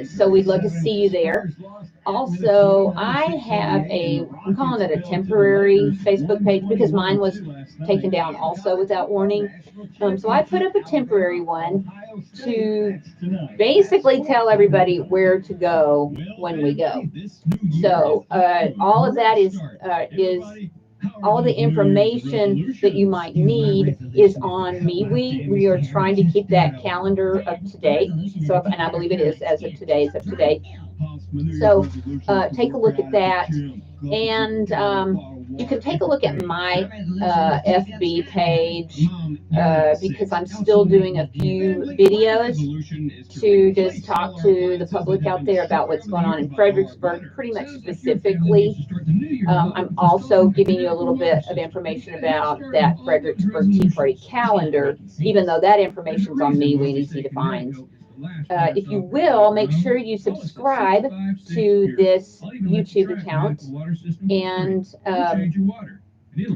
so we'd love to see you there. Also, I have I'm calling it a temporary Facebook page because mine was taken down also without warning. So I put up a temporary one to basically tell everybody where to go when we go. So all of that is all the information that you might need is on MeWe. We are trying to keep that calendar up to date. So, and I believe it is as of today, it's up to date. So take a look at that. And you can take a look at my FB page because I'm still doing a few videos to just talk to the public out there about what's going on in Fredericksburg, pretty much specifically. I'm also giving you a little bit of information about that Fredericksburg Tea Party calendar, even though that information is on MeWe and easy to find. If you will, make sure you subscribe to this YouTube account and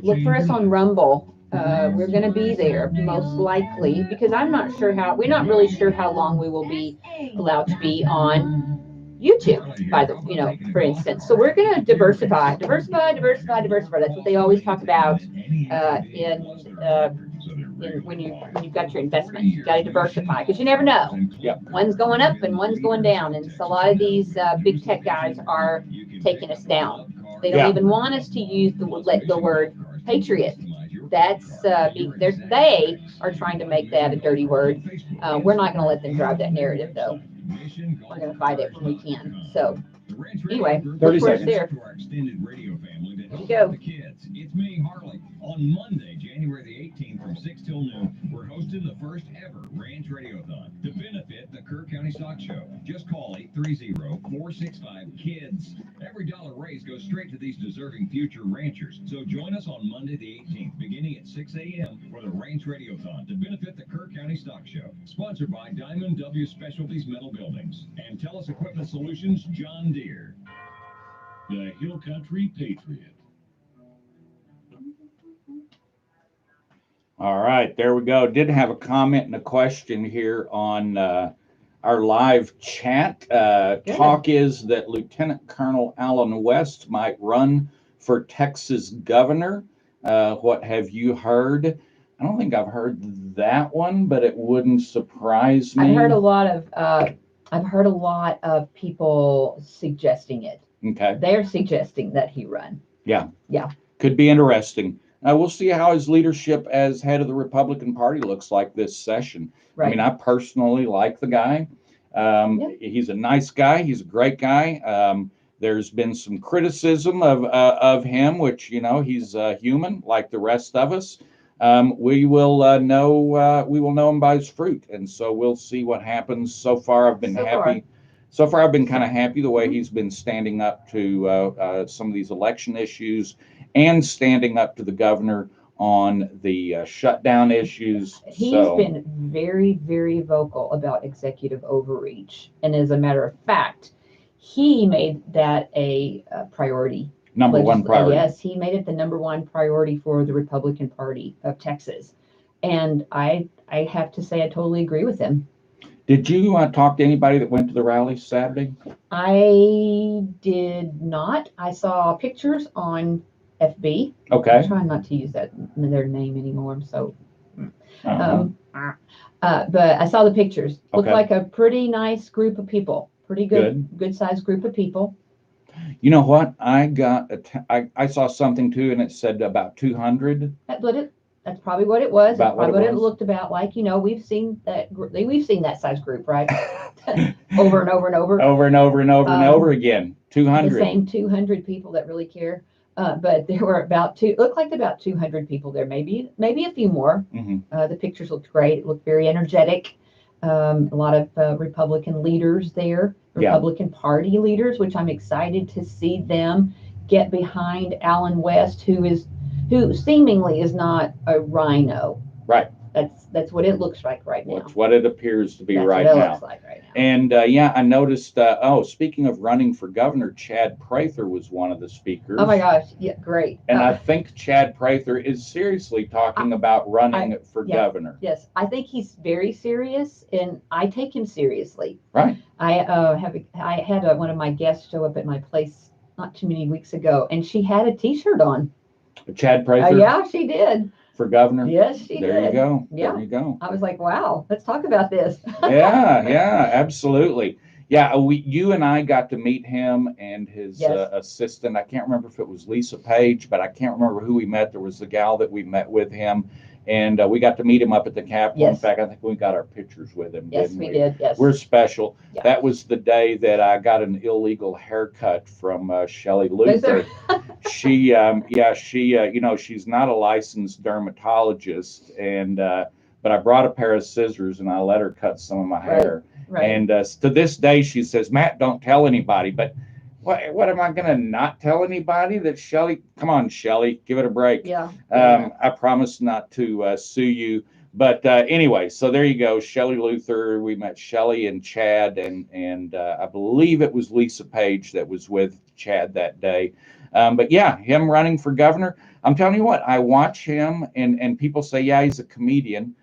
look for us on Rumble. We're going to be there most likely because we're not really sure how long we will be allowed to be on YouTube, for instance. So we're going to diversify. That's what they always talk about when you've got your investment. You got to diversify because you never know. One's going up and one's going down, and so a lot of these big tech guys are taking us down. They don't even want us to use the word patriot. That's they are trying to make that a dirty word. We're not going to let them drive that narrative, though. We're going to fight it when we can. So anyway, 30 seconds. There. There you go. It's me, Harley. On Monday, January the 18th from 6 till noon, we're hosting the first ever Ranch Radiothon to benefit the Kerr County Stock Show. Just call 830-465-KIDS. Every dollar raised goes straight to these deserving future ranchers. So join us on Monday the 18th, beginning at 6 a.m. for the Ranch Radiothon to benefit the Kerr County Stock Show. Sponsored by Diamond W Specialties Metal Buildings and Telus Equipment Solutions John Deere. The Hill Country Patriot. All right, there we go. Did have a comment and a question here on our live chat. Talk is that Lieutenant Colonel Alan West might run for Texas governor. What have you heard? I don't think I've heard that one, but it wouldn't surprise me. I've heard a lot of people suggesting it. Okay. They're suggesting that he run. Yeah. Yeah. Could be interesting. We'll see how his leadership as head of the Republican Party looks like this session. Right. I mean, I personally like the guy. He's a nice guy. He's a great guy. There's been some criticism of him, which, you know, he's human like the rest of us. We will know him by his fruit, and so we'll see what happens. So far, I've been happy. So far, I've been kind of happy the way he's been standing up to some of these election issues and standing up to the governor on the shutdown issues. He's been very, very vocal about executive overreach. And as a matter of fact, he made that a priority. Number one priority. Yes, he made it the number one priority for the Republican Party of Texas. And I have to say I totally agree with him. Did you talk to anybody that went to the rally Saturday? I did not. I saw pictures on FB. Okay. I'm trying not to use their name anymore. So, but I saw the pictures. Looked like a pretty nice group of people. Pretty good sized group of people. You know what? I saw something too, and it said about 200. That's probably what it was. About That's probably what it looked about like. You know, we've seen that size group, right? over and over and over. Over and over and over and over again. 200. The same 200 people that really care. But there were looked like about 200 people there, maybe a few more. Mm-hmm. The pictures looked great. It looked very energetic. A lot of Republican leaders there, Republican Party leaders, which I'm excited to see them get behind Alan West, who seemingly is not a rhino. Right. That's what it looks like right now. That's what it appears to be right now. now. Looks like right now. And I noticed. Speaking of running for governor, Chad Prather was one of the speakers. Oh my gosh! Yeah, great. And I think Chad Prather is seriously talking about running for governor. Yes, I think he's very serious, and I take him seriously. Right. I had one of my guests show up at my place not too many weeks ago, and she had a T-shirt on. Chad Prather. Yeah, she did. For governor. Yes, she did. There you go. Yeah. There you go. I was like, wow, let's talk about this. yeah, absolutely. Yeah, you and I got to meet him and his assistant. I can't remember if it was Lisa Page, but I can't remember who we met. There was the gal that we met with him, and we got to meet him up at the Capitol. Yes. In fact, I think we got our pictures with him. Yes, we did. Yes. We're special. Yeah. That was the day that I got an illegal haircut from Shelley Luther. She, she's not a licensed dermatologist, and but I brought a pair of scissors and I let her cut some of my hair. Right. And to this day, she says, "Matt, don't tell anybody." But what am I going to not tell anybody that Shelley? Come on, Shelley, give it a break. Yeah. I promise not to sue you. But anyway, so there you go. Shelley Luther. We met Shelley and Chad, and I believe it was Lisa Page that was with Chad that day. But yeah, him running for governor. I'm telling you what, I watch him, and people say, yeah, he's a comedian.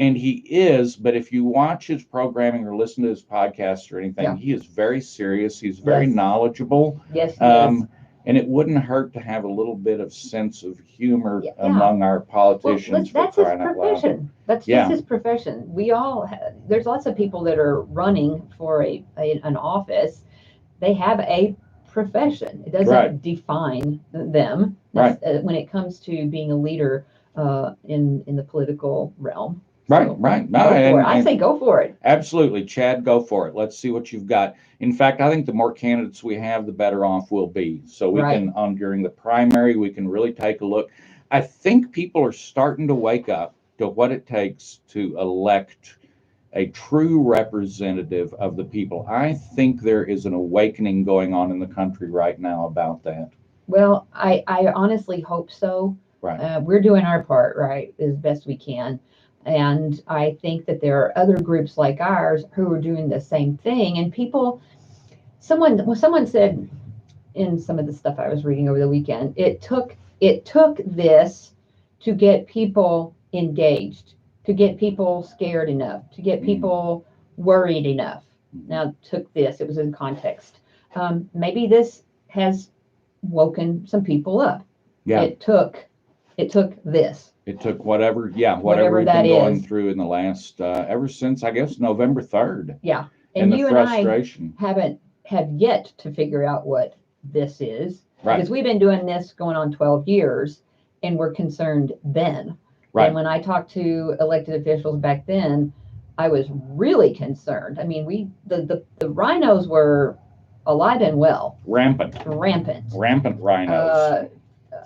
And he is, but if you watch his programming or listen to his podcast or anything, he is very serious. He's very knowledgeable. Yes, he is. And it wouldn't hurt to have a little bit of sense of humor among our politicians. Well, that's his profession. That's just his profession. We all there's lots of people that are running for an office. They have a profession. It doesn't define them when it comes to being a leader in the political realm. Right. No, I say go for it. Absolutely. Chad, go for it. Let's see what you've got. In fact, I think the more candidates we have, the better off we'll be. So we can, during the primary, we can really take a look. I think people are starting to wake up to what it takes to elect a true representative of the people. I think there is an awakening going on in the country right now about that. Well, I honestly hope so. Right. We're doing our part, right, as best we can. And I think that there are other groups like ours who are doing the same thing. And someone said in some of the stuff I was reading over the weekend, it took this to get people engaged, to get people scared enough, to get people worried enough. Now, it was in context. Maybe this has woken some people up. Yeah. It took this. It took whatever we've been that going is. through in the last, ever since, I guess, November 3rd. Yeah. And the you frustration. and I have yet to figure out what this is. Right. Because we've been doing this going on 12 years and we're concerned then. Right. And when I talked to elected officials back then, I was really concerned. I mean, the rhinos were alive and well. Rampant rhinos.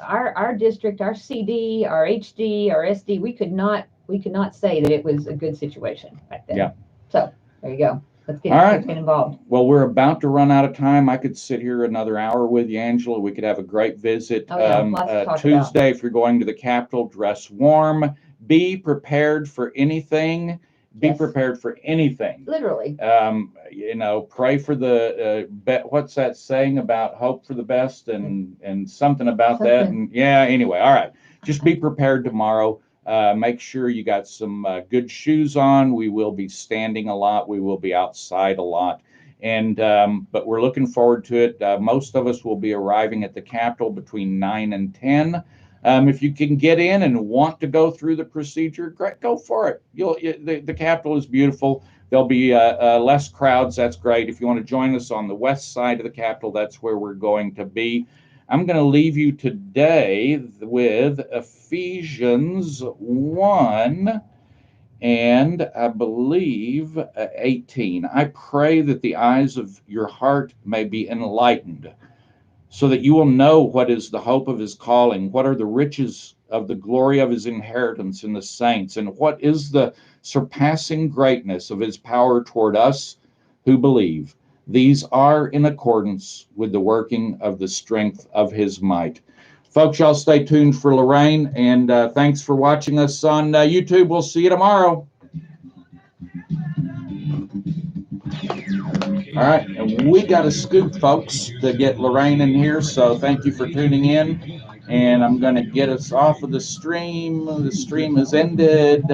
Our district, our CD, our HD, our SD, we could not say that it was a good situation back then. Yeah. So there you go. Let's get involved. Well, we're about to run out of time. I could sit here another hour with you, Angela. We could have a great visit. Oh, yeah. Lots to talk Tuesday, if you're going to the Capitol, dress warm. Be prepared for anything. Be Yes. prepared for anything. Literally. Pray for the what's that saying about hope for the best and something about that. And yeah, anyway, all right. Just be prepared tomorrow. Make sure you got some good shoes on. We will be standing a lot. We will be outside a lot. And but we're looking forward to it. Most of us will be arriving at the Capitol between 9 and 10. If you can get in and want to go through the procedure, great, go for it. The Capitol is beautiful. There'll be less crowds. That's great. If you want to join us on the west side of the Capitol, that's where we're going to be. I'm going to leave you today with Ephesians 1 and I believe 18. I pray that the eyes of your heart may be enlightened, so that you will know what is the hope of his calling, what are the riches of the glory of his inheritance in the saints, and what is the surpassing greatness of his power toward us who believe. These are in accordance with the working of the strength of his might. Folks, y'all stay tuned for Lorraine, and thanks for watching us on YouTube. We'll see you tomorrow. All right, and we got a scoop, folks, to get Lorraine in here, so thank you for tuning in. And I'm going to get us off of the stream. The stream has ended.